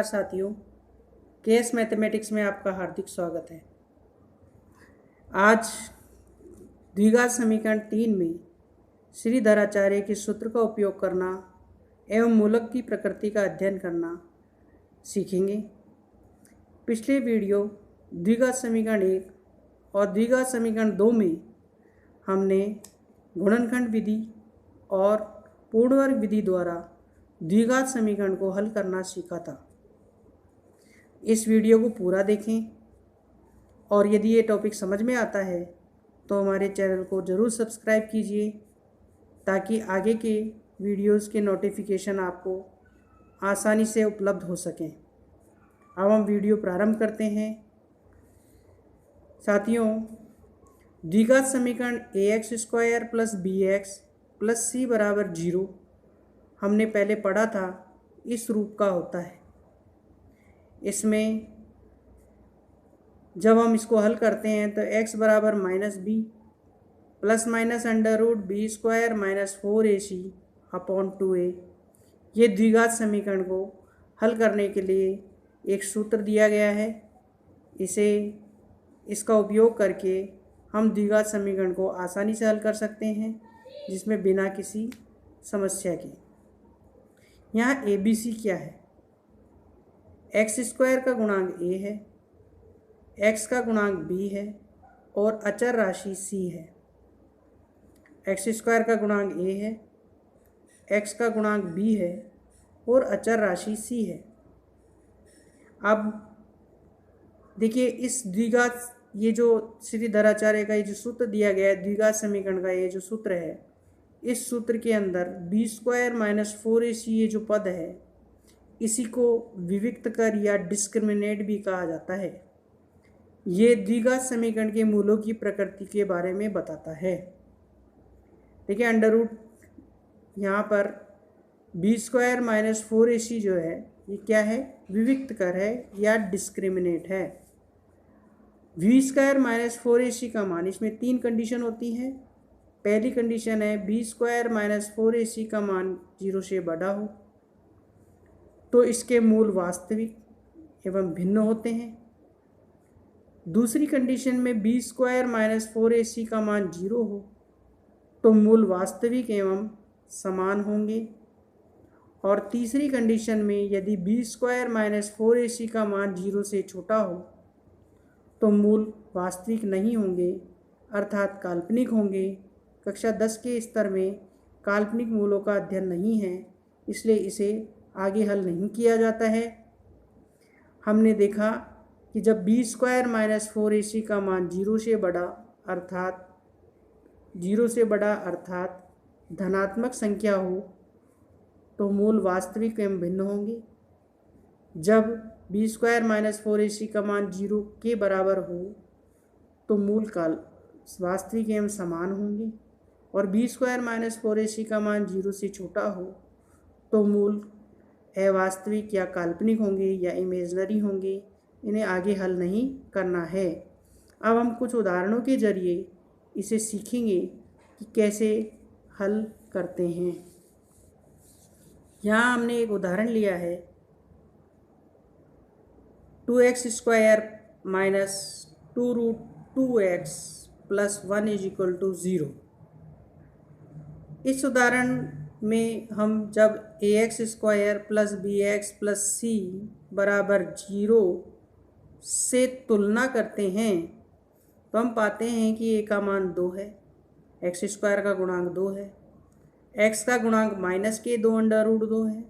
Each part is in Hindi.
साथियों, केएस मैथमेटिक्स में आपका हार्दिक स्वागत है। आज द्विघात समीकरण 3 में श्रीधराचार्य के सूत्र का उपयोग करना एवं मूलक की प्रकृति का अध्ययन करना सीखेंगे। पिछले वीडियो द्विघात समीकरण 1 और द्विघात समीकरण 2 में हमने गुणनखंड विधि और पूर्णवर्ग विधि द्वारा द्विघात समीकरण को हल करना सीखा था। इस वीडियो को पूरा देखें और यदि ये टॉपिक समझ में आता है तो हमारे चैनल को ज़रूर सब्सक्राइब कीजिए ताकि आगे के वीडियोस के नोटिफिकेशन आपको आसानी से उपलब्ध हो सकें। अब हम वीडियो प्रारंभ करते हैं। साथियों, द्विघात समीकरण ax² + bx + c = 0 हमने पहले पढ़ा था, इस रूप का होता है। इसमें जब हम इसको हल करते हैं तो x = -b ± √b² - 4ac/2a ये द्विघात समीकरण को हल करने के लिए एक सूत्र दिया गया है। इसका उपयोग करके हम द्विघात समीकरण को आसानी से हल कर सकते हैं, जिसमें बिना किसी समस्या के। यहाँ ABC क्या है? x² का गुणांक a है, x का गुणांक b है और अचर राशि c है। x² का गुणांक a है, x का गुणांक b है और अचर राशि c है। अब देखिए, इस द्विघात ये जो श्रीधराचार्य का ये जो सूत्र दिया गया है, द्विघात समीकरण का ये जो सूत्र है, इस सूत्र के अंदर b² - 4ac ये जो पद है, इसी को विविक्त कर या डिस्क्रिमिनेट भी कहा जाता है। ये द्विघात समीकरण के मूलों की प्रकृति के बारे में बताता है। देखिए, अंडर रूट यहाँ पर b² - 4ac जो है, ये क्या है? विविक्त कर है या डिस्क्रिमिनेट है। v² - 4ac का मान, इसमें 3 कंडीशन होती हैं। पहली कंडीशन है b² - 4ac का मान 0 से बड़ा हो तो इसके मूल वास्तविक एवं भिन्न होते हैं। दूसरी कंडीशन में b² - 4ac का मान 0 हो तो मूल वास्तविक एवं समान होंगे। और तीसरी कंडीशन में यदि b² - 4ac का मान 0 से छोटा हो तो मूल वास्तविक नहीं होंगे, अर्थात काल्पनिक होंगे। कक्षा 10 के स्तर में काल्पनिक मूलों का अध्ययन नहीं है, इसलिए इसे आगे हल नहीं किया जाता है। हमने देखा कि जब b² - 4ac का मान 0 से बड़ा अर्थात धनात्मक संख्या हो तो मूल वास्तविक एवं भिन्न होंगे। जब b² - 4ac का मान 0 के बराबर हो तो मूल वास्तविक एवं समान होंगे। और b² - 4ac का मान 0 से छोटा हो तो मूल अवास्तविक या काल्पनिक होंगे या इमेजनरी होंगे। इन्हें आगे हल नहीं करना है। अब हम कुछ उदाहरणों के जरिए इसे सीखेंगे कि कैसे हल करते हैं। यहाँ हमने एक उदाहरण लिया है, 2x² - 2√2x + 1 = 0। इस उदाहरण में हम जब ax² + bx + c = 0 से तुलना करते हैं तो हम पाते हैं कि a का मान 2 है, x² का गुणांक 2 है, x का गुणांक -2 है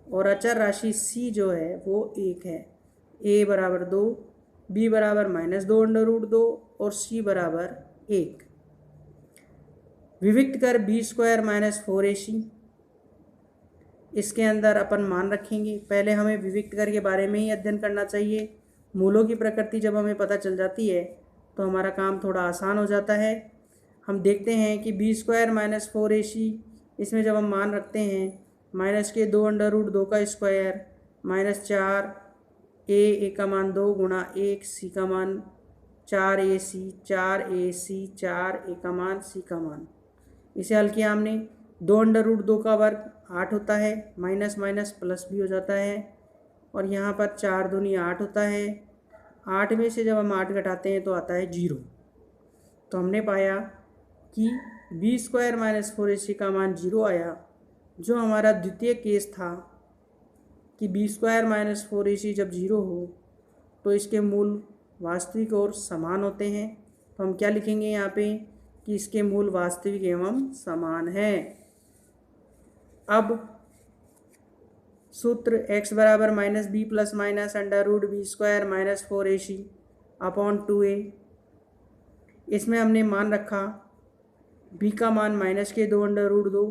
और अचर राशि c जो है वो 1 है। a = 2, b = -2 और c = 1। विविक्त कर b² - 4ac, इसके अंदर अपन मान रखेंगे। पहले हमें विविक्त कर के बारे में ही अध्ययन करना चाहिए। मूलों की प्रकृति जब हमें पता चल जाती है तो हमारा काम थोड़ा आसान हो जाता है। हम देखते हैं कि b² - 4ac, इसमें जब हम मान रखते हैं -2√2 का स्क्वायर -4, a का मान 2 गुणा 1, c का मान 4ac, 4ac, 4a का मान, c का मान। इसे हल किया हमने। 2√2 का वर्ग 8 होता है, माइनस माइनस प्लस भी हो जाता है और यहाँ पर 4 दूनी 8 होता है। 8 में से जब हम 8 घटाते हैं तो आता है 0। तो हमने पाया कि बी स्क्वायर माइनस 4ac का मान 0 आया। जो हमारा द्वितीय केस था कि बी स्क्वायर माइनस 4ac जब 0 हो तो इसके मूल वास्तविक और समान होते हैं। तो हम क्या लिखेंगे यहाँ पे कि इसके मूल वास्तविक एवं समान है। अब सूत्र x बराबर minus b plus minus under root b square minus 4ac upon 2a। इसमें हमने मान रखा b का मान माइनस के 2 under root 2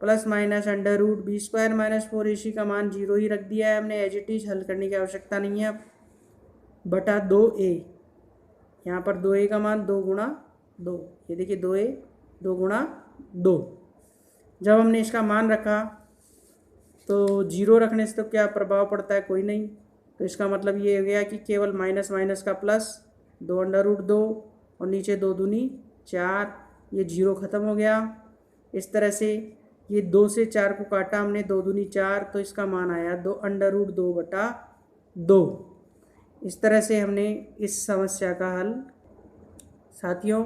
plus minus under root b square minus 4ac का मान 0 ही रख दिया है हमने। एज इट इज हल करने की आवश्यकता नहीं है। अब बटा 2a, यहाँ पर 2a का मान 2 गुणा 2, ये देखिए 2a 2 गुणा 2। जब हमने इसका मान रखा तो 0 रखने से तो क्या प्रभाव पड़ता है, कोई नहीं। तो इसका मतलब ये हो गया कि केवल माइनस माइनस का प्लस 2 अंडर रूट 2 और नीचे 2 दूनी 4, ये 0 ख़त्म हो गया। इस तरह से ये 2 से 4 को काटा हमने, 2 दूनी 4, तो इसका मान आया 2 अंडर रूट 2 बटा 2। इस तरह से हमने इस समस्या का हल। साथियों,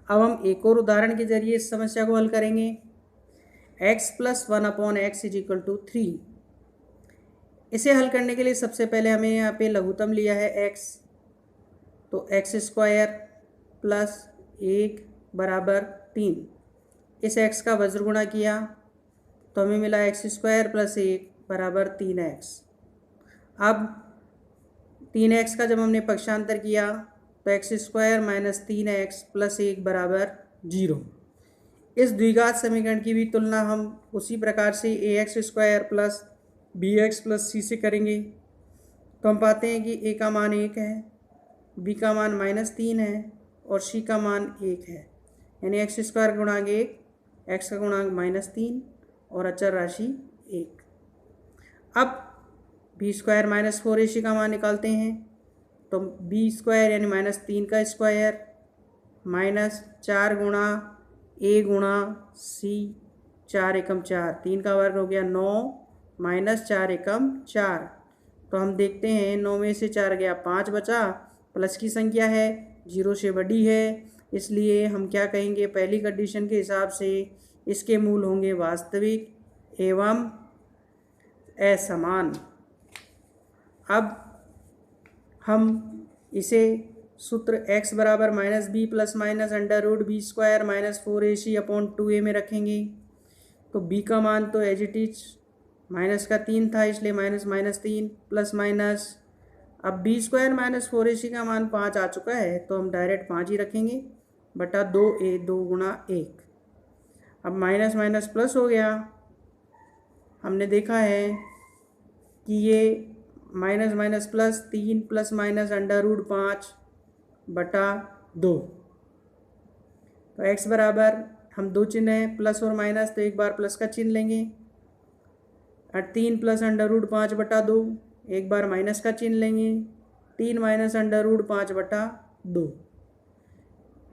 अब हम एक और उदाहरण के जरिए इस समस्या को हल करेंगे। x plus 1 upon x is equal to 3। इसे हल करने के लिए सबसे पहले हमें यहाँ पे लघुत्तम लिया है x, तो एक्स स्क्वायर प्लस 1 बराबर 3। इस x का वज्र गुणा किया तो हमें मिला एक्स स्क्वायर प्लस 1 बराबर 3x। अब 3x का जब हमने पक्षांतर किया तो x square minus 3x plus 1 बराबर 0। इस द्विघात समीकरण की भी तुलना हम उसी प्रकार से ax square plus bx plus c से करेंगे। तो हम पाते हैं कि a का मान 1 है, b का मान माइनस 3 है और c का मान 1 है। यानी एक्स स्क्वायर गुणांक 1, x का गुणांक माइनस 3 और अचर राशि 1। अब बी स्क्वायर माइनस 4ac का मान निकालते हैं। तो बी स्क्वायर यानी माइनस 3 का स्क्वायर माइनस 4 गुणा a गुणा c, 4 एकम 4, 3 का वर्ग हो गया 9 माइनस 4 एकम 4। तो हम देखते हैं 9 में से 4 गया 5 बचा, प्लस की संख्या है, 0 से बड़ी है, इसलिए हम क्या कहेंगे, पहली कंडीशन के हिसाब से इसके मूल होंगे वास्तविक एवं असमान। अब हम इसे सूत्र x बराबर minus b plus minus under root b square minus 4ac upon 2a में रखेंगे। तो b का मान तो एज इट इज माइनस का 3 था, इसलिए माइनस माइनस 3 प्लस माइनस। अब बी स्क्वायर माइनस 4ac का मान 5 आ चुका है तो हम डायरेक्ट 5 ही रखेंगे बटा 2a 2 गुणा 1। अब माइनस माइनस प्लस हो गया। हमने देखा है कि ये minus minus plus 3 plus minus under root 5 बटा 2। तो x बराबर, हम दो चिन्ह हैं प्लस और माइनस, तो एक बार प्लस का चिन्ह लेंगे और 3 प्लस अंडर रूट 5 बटा 2, एक बार माइनस का चिन्ह लेंगे, 3 माइनस अंडर रूट 5 बटा 2।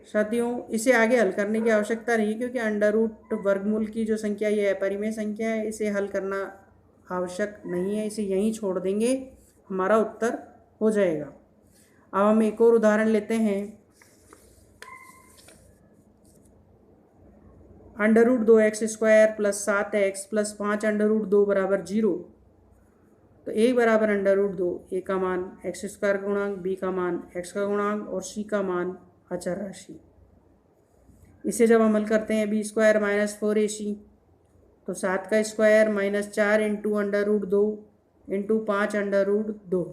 साथियों, इसे आगे हल करने की आवश्यकता नहीं क्योंकि अंडर रूट वर्गमूल की जो संख्या ये अपरिमेय संख्या है, इसे हल करना आवश्यक नहीं है, इसे यहीं छोड़ देंगे, हमारा उत्तर हो जाएगा। अब हम एक और उदाहरण लेते हैं। Under root 2x square plus 7x plus 5 under root 2 बराबर 0। तो a बराबर अंडर रूट 2, a का मान एक्स स्क्वायर का गुणांक, b का मान x का गुणांक और c का मान अचर राशि। इसे जब हम हल करते हैं बी स्क्वायर माइनस 4ac, तो 7 का square minus 4 into under root 2 into 5 under root 2।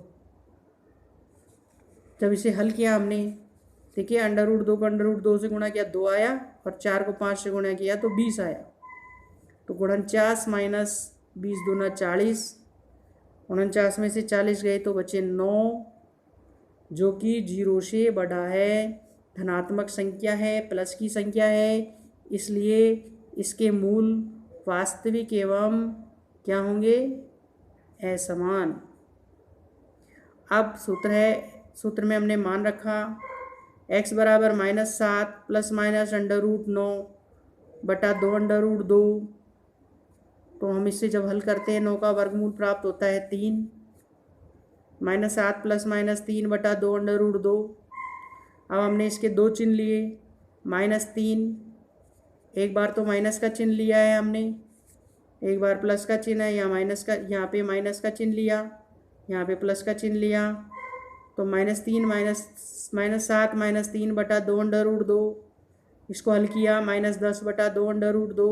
जब इसे हल किया हमने, देखिए अंडर रूट 2 को अंडर रूट 2 से गुणा किया 2 आया और 4 को 5 से गुणा किया तो 20 आया। तो 49 माइनस 20 दूना 40, 49 में से 40 गए तो बचे 9, जो कि 0 से बड़ा है, धनात्मक संख्या है, प्लस की संख्या है, इसलिए इसके मूल वास्तविक एवं क्या होंगे, असमान। अब सूत्र में हमने मान रखा x बराबर minus 7 plus minus under root 9 बटा 2 अंडर रूट 2। तो हम इससे जब हल करते हैं 9 का वर्गमूल प्राप्त होता है 3, -7 प्लस -3 बटा 2 √2। अब हमने इसके दो चिन्ह लिए, -3, एक बार तो माइनस का चिन्ह लिया है हमने, एक बार प्लस का चिन्ह है, या माइनस का, यहाँ पे माइनस का चिन्ह लिया, यहाँ पे प्लस का चिन्ह लिया। तो -3 -7 -3 बटा 2 √2, इसको हल किया, -10 बटा 2 √2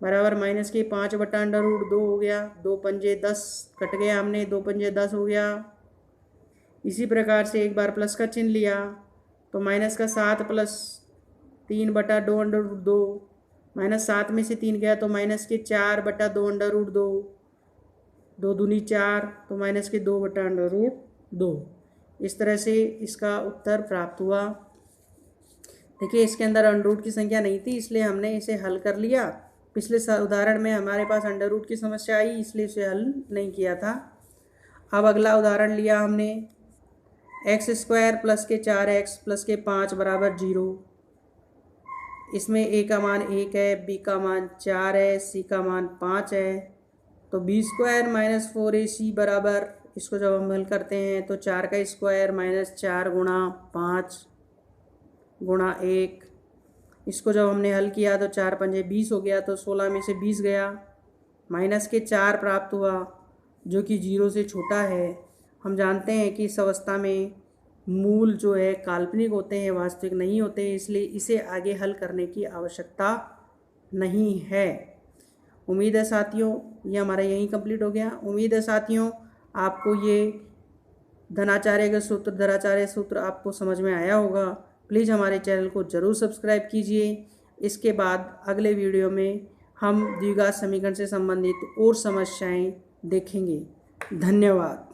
बराबर -5 बटा √2 हो गया। 2 पंजे 10 कट गया, हमने 2 पंजे 10 हो गया। इसी प्रकार से एक बार प्लस का चिन्ह लिया, तो -7 प्लस 3 बटा 2 √2, -7 में से 3 गया तो -4 बटा 2 √2, 2 दूनी 4, तो -2 बटा √2। इस तरह से इसका उत्तर प्राप्त हुआ। देखिए इसके अंदर अंडर की संख्या नहीं थी, इसलिए हमने इसे हल कर लिया। पिछले उदाहरण में हमारे पास अंडर की समस्या आई, इसलिए इसे हल नहीं किया था। अब अगला उदाहरण लिया हमने, x² प्लस के 4x प्लस के 5 बराबर 0। इसमें a का मान 1 है, b का मान 4 है, c का मान 5 है। तो b² - 4ac बराबर, इसको जब हम हल करते हैं तो 4 का स्क्वायर -4 गुणा 5 गुणा 1, इसको जब हमने हल किया तो 4 पंजे 20 हो गया, तो 16 में से 20 गया, -4 प्राप्त हुआ जो कि 0 से छोटा है। हम जानते हैं कि इस अवस्था में मूल जो है काल्पनिक होते हैं, वास्तविक नहीं होते, इसलिए इसे आगे हल करने की आवश्यकता नहीं है। उम्मीद है साथियों ये हमारा यहीं कंप्लीट हो गया। उम्मीद है साथियों आपको ये धनाचार्य का सूत्र, धनाचार्य सूत्र आपको समझ में आया होगा। प्लीज़ हमारे चैनल को ज़रूर सब्सक्राइब कीजिए। इसके बाद अगले वीडियो में हम द्विघात समीकरण से संबंधित और समस्याएं देखेंगे। धन्यवाद।